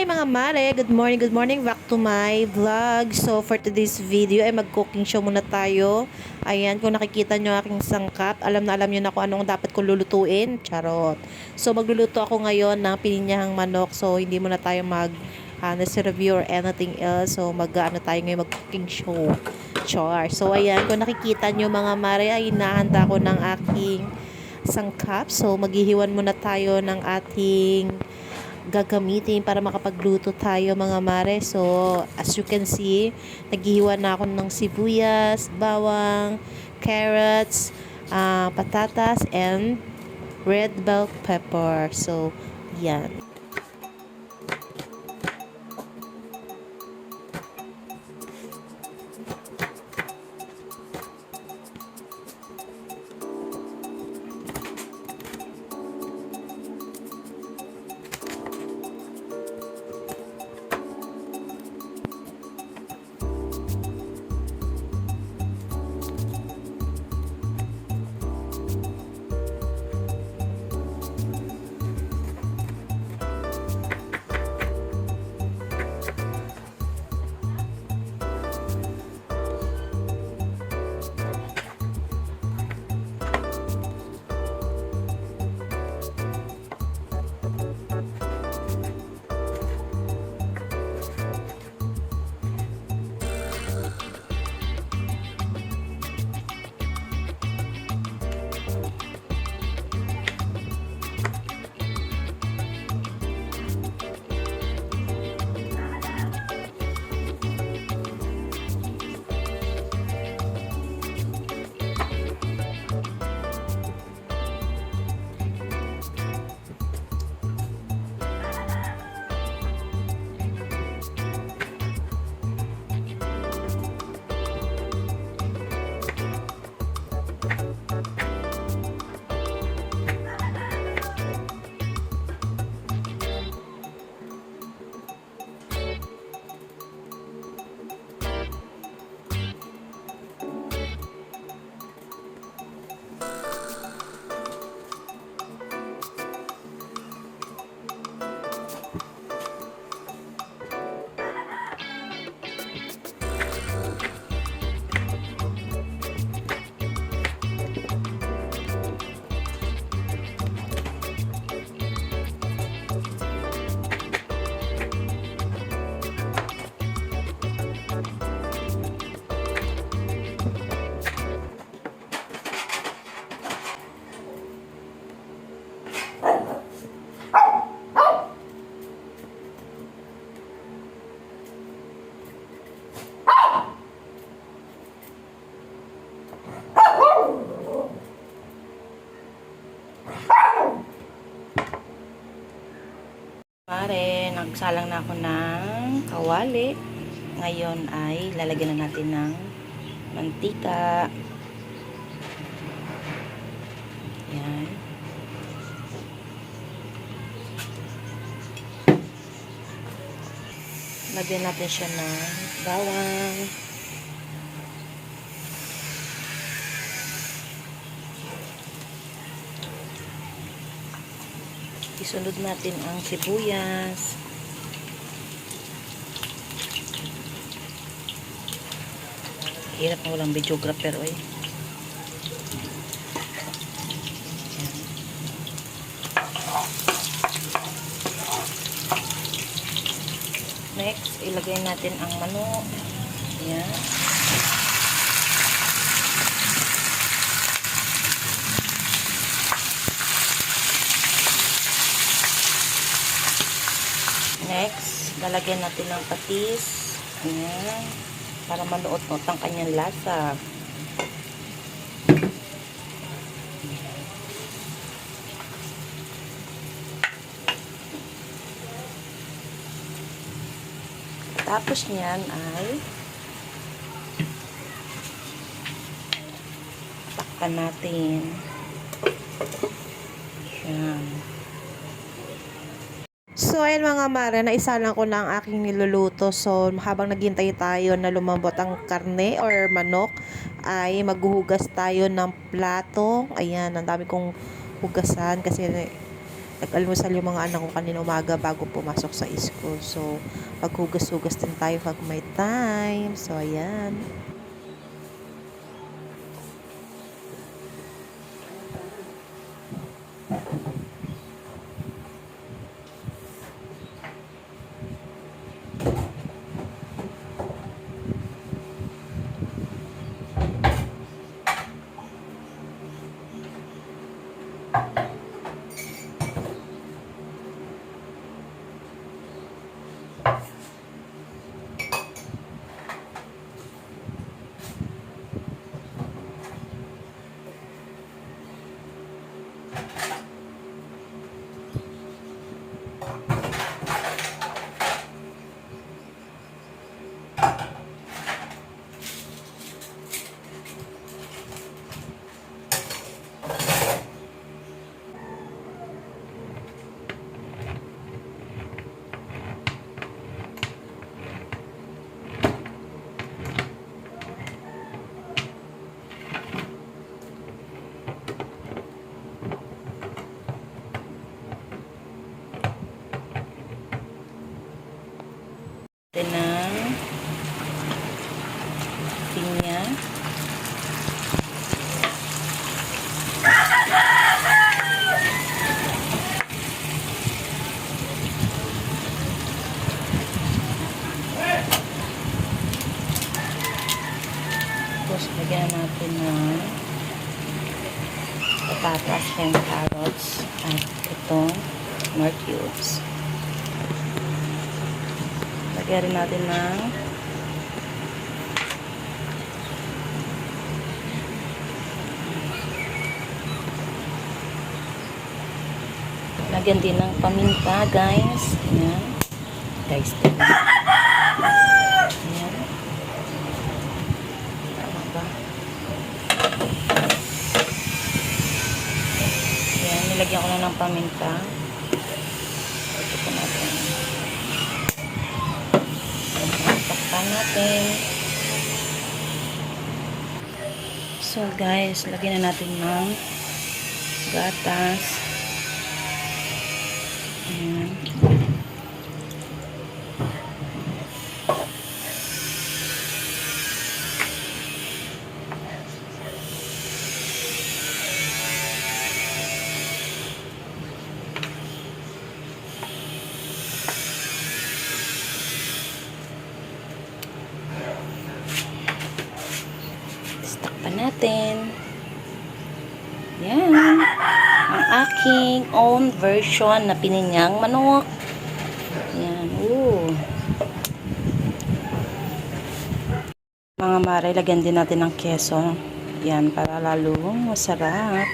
Hi mga mare! Good morning back to my vlog. So for today's video ay mag-cooking show muna tayo. Ayan, kung nakikita nyo aking sangkap, alam na alam nyo na kung anong dapat kong lulutuin. Charot! So magluluto ako ngayon ng pininyahang manok. So hindi muna tayo review or anything else. So tayo ngayon mag-cooking show. Char! So ayan, kung nakikita nyo mga mare ay hinahanda ko ng aking sangkap. So maghihiwan muna tayo ng ating gagamitin para makapagluto tayo mga mare. So as you can see, naghihiwa na ako ng sibuyas, bawang, carrots, patatas, and red bell pepper. So yan. Pare, nagsalang na ako ng kawali. Ngayon ay lalagyan na natin ng mantika. Yan. Lagyan natin siya ng bawang. Isunod natin ang sibuyas. Hirap na walang videographer, oy. Next, ilagay natin ang manok. Ayan. Next, lalagyan natin ng patis. Ayan. Para manuot-nuot ang kanyang lasa. Tapos niyan ay takpan natin. Ayan. So, ayan mga mare, naisalang ko na ang aking niluluto. So, habang naghintay tayo na lumambot ang karne or manok, ay maghuhugas tayo ng plato. Ayan, ang dami kong hugasan kasi Nag-almusal yung mga anak ko kanina umaga bago pumasok sa school. So, paghugas-hugas din tayo pag may time. So, ayan. Ito ng pinya. Tapos lagyan natin ng patatas and carrots at itong more cubes. Lagyan rin natin ng lagyan din ng paminta, guys. Ayan. Guys, din. Ayan. Tama ba? Ayan, nilagyan ko na ng paminta. Ito po natin. Takpan natin. So, guys, lagyan na natin ng gatas. Ayan. Takpan natin. Yan. Ang aking own version na pininyang manok. Yan. Ooh. Mga mare, lagyan din natin ng keso. Yan, para lalong masarap.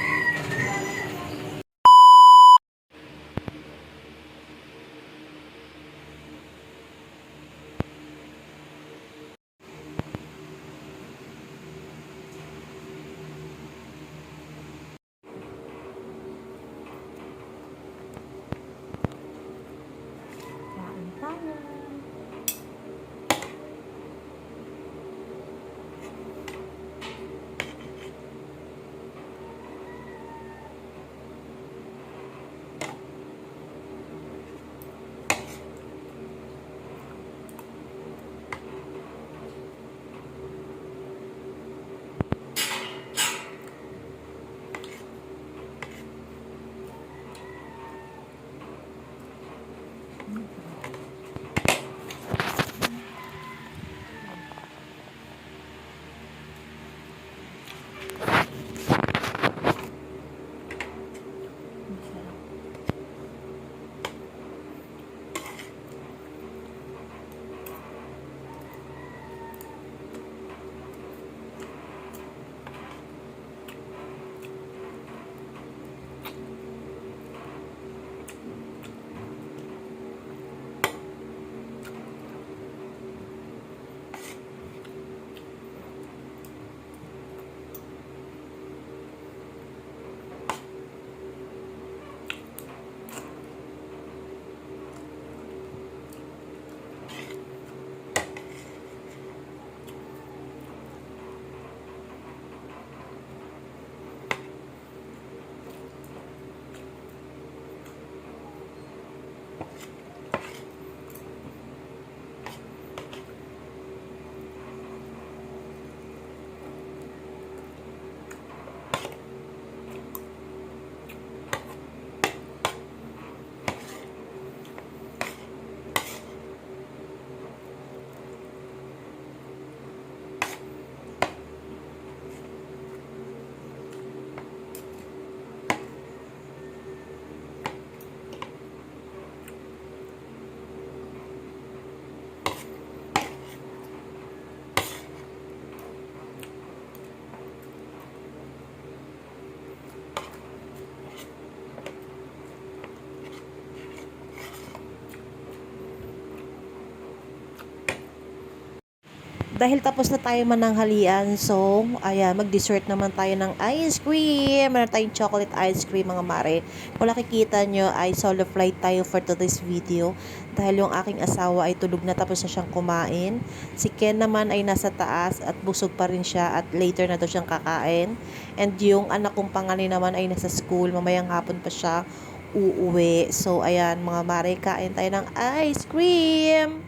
Dahil tapos na tayo mananghalian, so, ayan, mag-dessert naman tayo ng ice cream. Meron tayong chocolate ice cream, mga mare. Kung nakikita nyo, ay solo flight tayo for today's video. Dahil yung aking asawa ay tulog na, tapos na siyang kumain. Si Ken naman ay nasa taas at busog pa rin siya at later na daw siyang kakain. And yung anak kong panganay naman ay nasa school. Mamayang hapon pa siya uuwi. So, ayan, mga mare, kain tayo ng ice cream.